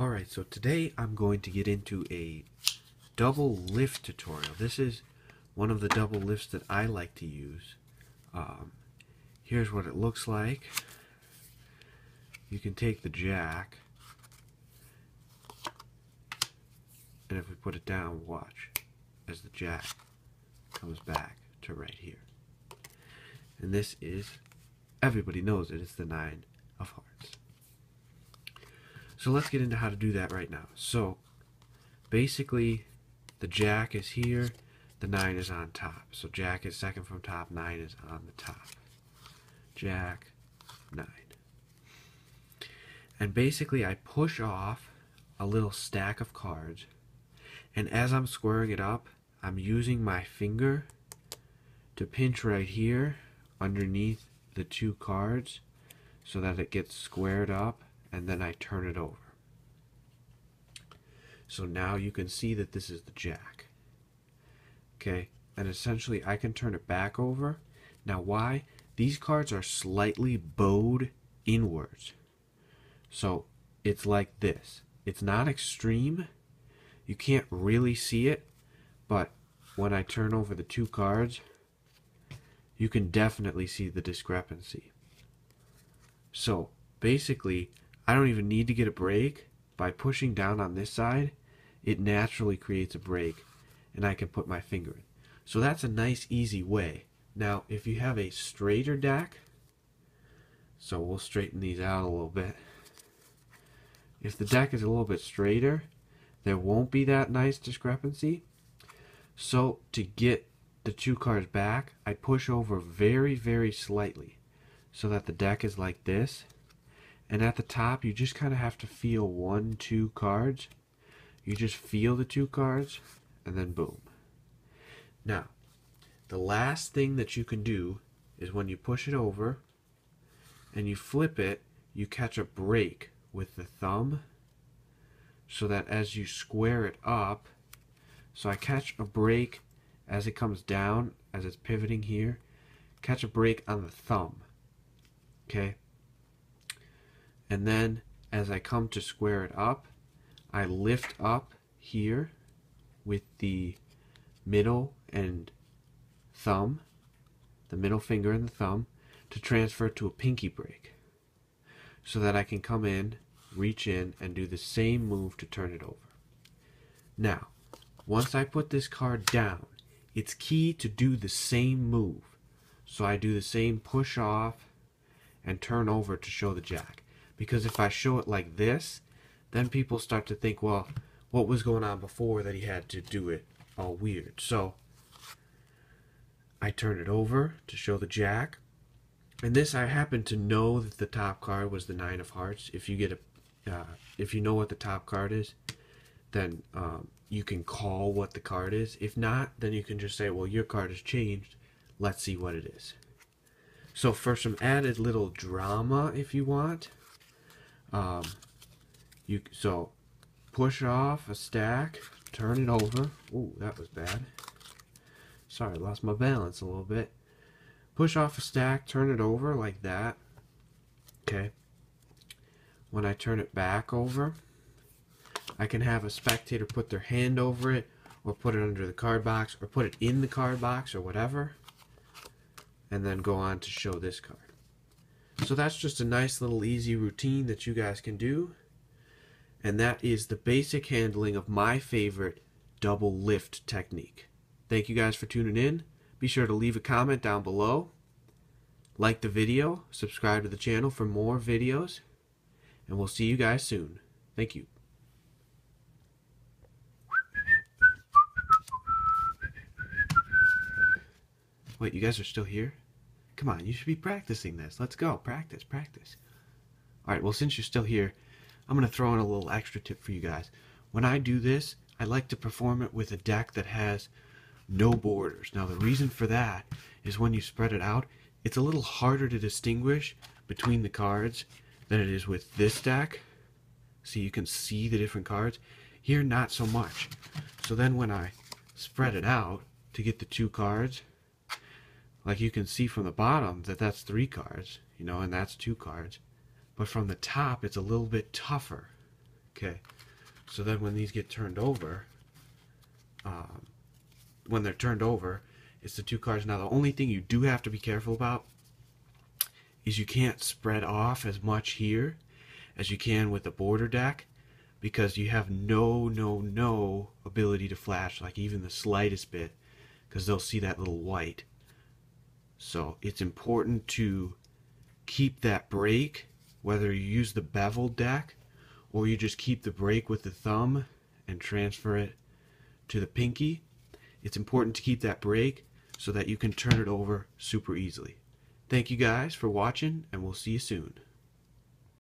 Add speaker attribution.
Speaker 1: Alright, so today I'm going to get into a double lift tutorial. This is one of the double lifts that I like to use. Here's what it looks like. You can take the jack, and if we put it down, watch as the jack comes back to right here. And this is, everybody knows it, it's the 9 of hearts. So let's get into how to do that right now. So basically the jack is here, the 9 is on top. So jack is second from top, 9 is on the top. Jack, 9. And basically I push off a little stack of cards, and as I'm squaring it up, I'm using my finger to pinch right here underneath the 2 cards so that it gets squared up, and then I turn it over. So now you can see that this is the jack. Okay, and essentially I can turn it back over. Now why? These cards are slightly bowed inwards. So it's like this. It's not extreme. You can't really see it, but when I turn over the 2 cards, you can definitely see the discrepancy. So basically, I don't even need to get a break. By pushing down on this side, it naturally creates a break, and I can put my finger in. So that's a nice, easy way. Now, if you have a straighter deck, so we'll straighten these out a little bit. If the deck is a little bit straighter, there won't be that nice discrepancy. So to get the 2 cards back, I push over very, very slightly so that the deck is like this. And at the top, you just kind of have to feel 1, 2 cards. You just feel the 2 cards, and then boom. Now, the last thing that you can do is when you push it over and you flip it, you catch a break with the thumb so that as you square it up, so I catch a break as it comes down, as it's pivoting here, catch a break on the thumb. Okay? And then as I come to square it up, I lift up here with the middle and thumb, the middle finger and the thumb, to transfer to a pinky break, so that I can come in, reach in, and do the same move to turn it over. Now, once I put this card down, it's key to do the same move. So I do the same push off and turn over to show the jack. Because if I show it like this, then people start to think, well, what was going on before that he had to do it all weird? So I turn it over to show the jack. And this, I happen to know that the top card was the 9 of hearts. If you get if you know what the top card is, then you can call what the card is. If not, then you can just say, well, your card has changed. Let's see what it is. So for some added little drama, if you want, so push off a stack, turn it over. Ooh, that was bad. Sorry, I lost my balance a little bit. Push off a stack, turn it over like that. Okay. When I turn it back over, I can have a spectator put their hand over it, or put it under the card box, or put it in the card box, or whatever, and then go on to show this card. So that's just a nice little easy routine that you guys can do, and that is the basic handling of my favorite double lift technique. Thank you guys for tuning in. Be sure to leave a comment down below, like the video, subscribe to the channel for more videos, and we'll see you guys soon. Thank you. Wait, you guys are still here? Come on, you should be practicing this. Let's go. Practice, practice. Alright, well, since you're still here, I'm going to throw in a little extra tip for you guys. When I do this, I like to perform it with a deck that has no borders. Now, the reason for that is when you spread it out, it's a little harder to distinguish between the cards than it is with this deck. So you can see the different cards. Here, not so much. So then when I spread it out to get the 2 cards, like you can see from the bottom that that's 3 cards, and that's 2 cards. But from the top, it's a little bit tougher. Okay. Okay, so then when these get turned over, when they're turned over, it's the two cards. Now the only thing you do have to be careful about is you can't spread off as much here as you can with the border deck, because you have no ability to flash, like even the slightest bit, because they'll see that little white. So it's important to keep that break, whether you use the beveled deck or you just keep the break with the thumb and transfer it to the pinky. It's important to keep that break so that you can turn it over super easily. Thank you guys for watching, and we'll see you soon.